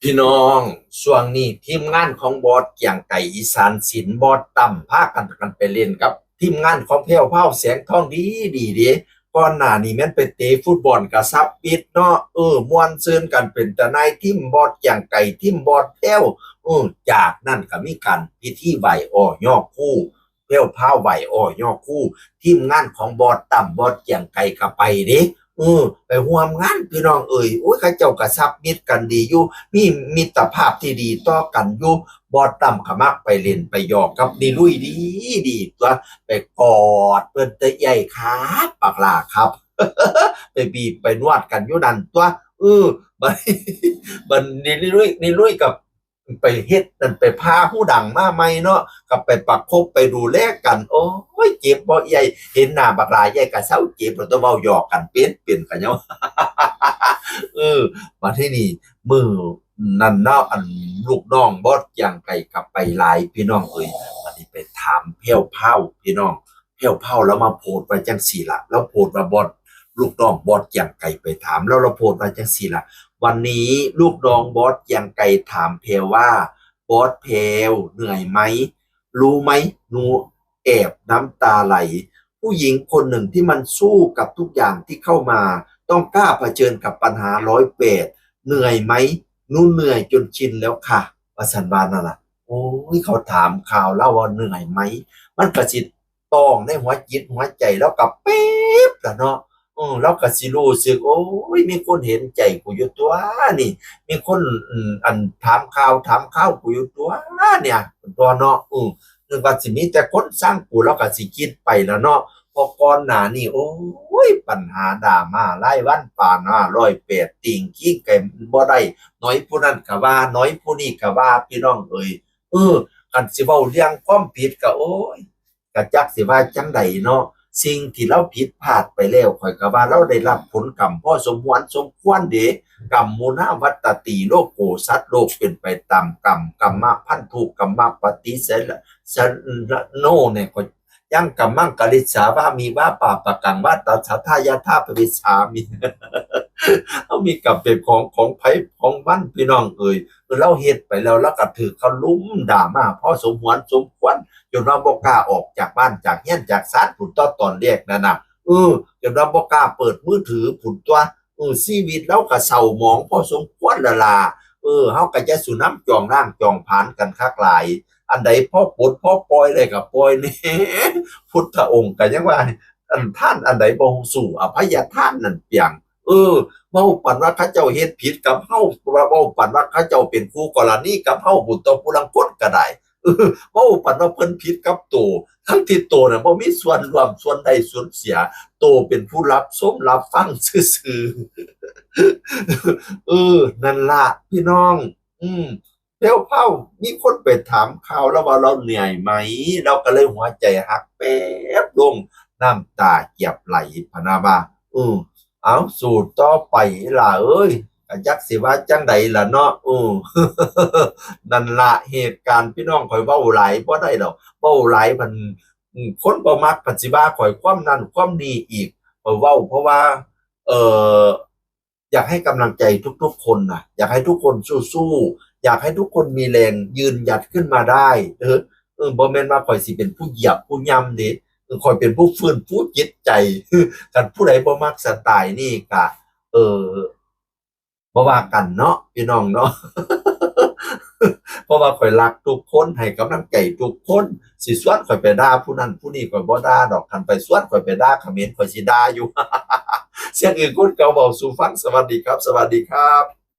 พี่น้องช่วงนี้ทีมงานของบอสเกียงไก่อีสานศิลป์บอสต่ำพากันไปเล่นกับทีมงานของแพ้วเผาแสงทองดีก่อนหน้านี้แม่นไปเตะฟุตบอลกับซับปิดเนาะม่วนซื่นกันเป็นแต่นายทีมบอสเกียงไก่ทีมบอสแพ้วจากนั้นก็มีการพิธีไหว้อ้อย่อคู่แพ้วเผาไหว้อ้อย่อคู่ทีมงานของบอสต่ำบอสเกียงไก่ก็ไปเด้ไปร่วมงานพี่น้องเอ่ยโอ้ยเขาเจ้ากระซับมิตรกันดีอยู่มีมิตรภาพที่ดีต่อกันอยู่บอดต่ำขมักไปเล่นไปหยอกกับดีลุยดีตัวไปกอดเปิ้นเตะใหญ่ครับปากลาครับไปบีบไปนวดกันอยู่นั่นตัวเออบัดบัดนี่ลุยกับไปเฮ็ดนั่นไปพาผู้ดังมาใหม่เนาะกับไปปักคบไปดูแลกันโอ้ยเจ็บบ่ใหญ่เห็นหน้าบักหลายใหญ่ก็เศร้าเจ็บแล้วต้องเว้าหยอกกันเป็นกันเนาะ เออมาที่นี่มือนั่นเนาะอันลูกน้องบอสอย่างไก่กลับไปหลายพี่น้องเอ้ยวันนี้ไปถามเพี้ยวเผาพี่น้องเพี้ยวเผาแล้วมาโพดไปจังสี่ละแล้วโพดมาบอสลูกน้องบอสอย่างไก่ไปถามแล้วเราโพดมาจังสี่ละวันนี้ลูกน้องบอสอย่างไก่ถามเพลว่าบอสเพลเหนื่อยไหมรู้ไหมหนูแอบน้ำตาไหลผู้หญิงคนหนึ่งที่มันสู้กับทุกอย่างที่เข้ามา ต้องกล้าเผชิญกับปัญหา108เหนื่อยไหมนู่นเหนื่อยจนชินแล้วค่ะว่าสันบานนั่นล่ะโอ้ยเขาถามข่าวเล่าว่าเหนื่อยไหมมันกระสิต้องในหัวจิตหัวใจแล้วกับเป๊บละเนาะแล้วก็สิรู้สึกโอ้ยมีคนเห็นใจกูอยู่ตัวนี่มีคนอันถามข่าวกูอยู่ตัวเนี่ยตัวเนาะนึกว่าสิมีแต่คนสร้างกูแล้วก็สิคิดไปแล้วเนาะ พอก่อนหน้านี่โอ้ยปัญหาดราม่ารายวันป่าน508ติ่งขี้ไก่บ่ได้น้อยผู้นั้นก็ว่าน้อยผู้นี้ก็ว่าพี่น้องเอ่ยคันสิเว้าเรื่องความผิดก็โอ้ยก็จักสิว่าจังใดเนาะสิ่งที่เราผิดพลาดไปแล้วข้อยก็ว่าเราได้รับผลกรรมพอสมควรเด้กรรมมูนาวัตติโลกโกสัตว์โลกเป็นไปตามกรรมกรรมะพันธุกรรมะปฏิเสธสโนเนี่ยก็ ยังกัมมังกริสาว่ามีว่าป่าปะกังว่าตาชาทายาทาปริสามีเขามีกับเป็นของไผของบ้านพี่น้องเอ่ยเราเฮ็ดไปแล้วก็ถือเขาลุ้มด่ามาพ่อสมควรจนเราบ่กล้าออกจากบ้านจากเฮียนจากศาลผุนต่อตอนแรกนั่นน่ะจนเราบ่กล้าเปิดมือถือผุนตัวชีวิตเราก็เศร้าหมองพอสมควรละล่ะเฮาก็จะสุน้ำจองร่างจองผานกันคักหลาย อันใดพ่อปลดพ่อปล่อยเลยกับปล่อยนี่พุทธองค์กันยังว่าอันท่านอันใดบ่สู่อภัยทานนั่นเปียงเว้าปันว่าเขาเจ้าเฮ็ดผิดกับเฮาเว้าปันว่าเขาเจ้าเป็นคู่กรณีกับเฮาบุญต่อผู้ลังคนก็ได้เว้าปันว่าเพิ่นผิดกับโตทั้งที่โตน่ะบ่มีส่วนร่วมส่วนใดส่วนเสียโตเป็นผู้รับชมรับฟังซื่อๆนั่นล่ะพี่น้องอืม เร็วเผ่ามีคนไปถามข่าวแล้วว่าเราเหนื่อยไหมเราก็เลยหัวใจหักแป๊บลงน้ำตาเกียบไหลพะนาว่าเอาสู่ต่อไปล่ะเอ้ยก็จักสิว่าจังใดล่ะเนาะนั่นละเหตุการณ์พี่น้องข่อยเว้าหลายบ่ได้ดอกเว้าหลายมันคนบ่มักปฏิบัติข่อยความนั้นความนี้อีกข่อยเว้าเพราะว่าเอ่ออยากให้กำลังใจทุกๆคนน่ะอยากให้ทุกคนสู้ๆ อยากให้ทุกคนมีแรงยืนหยัดขึ้นมาได้บ่แม่นว่าข่อยสิเป็นผู้เหยียบผู้ย่ำเด้ข่อยเป็นผู้ฟื้นฟูจิตใจคันผู้ใดบ่มักสไตล์นี่ก็เอ่อบ่ว่ากันเนาะพี่น้องเนาะเพราะว่าข่อยรักทุกคนให้กำลังใจทุกคนสิสวนข่อยไปด่าผู้นั้นผู้นี้ข่อยบ่ด่าดอกคันไปสวนข่อยไปด่าเขมรข่อยสิด่าอยู่เสียงอื่นคนเก่าเว้าสู่ฟังสวัสดีครับสวัสดีครับ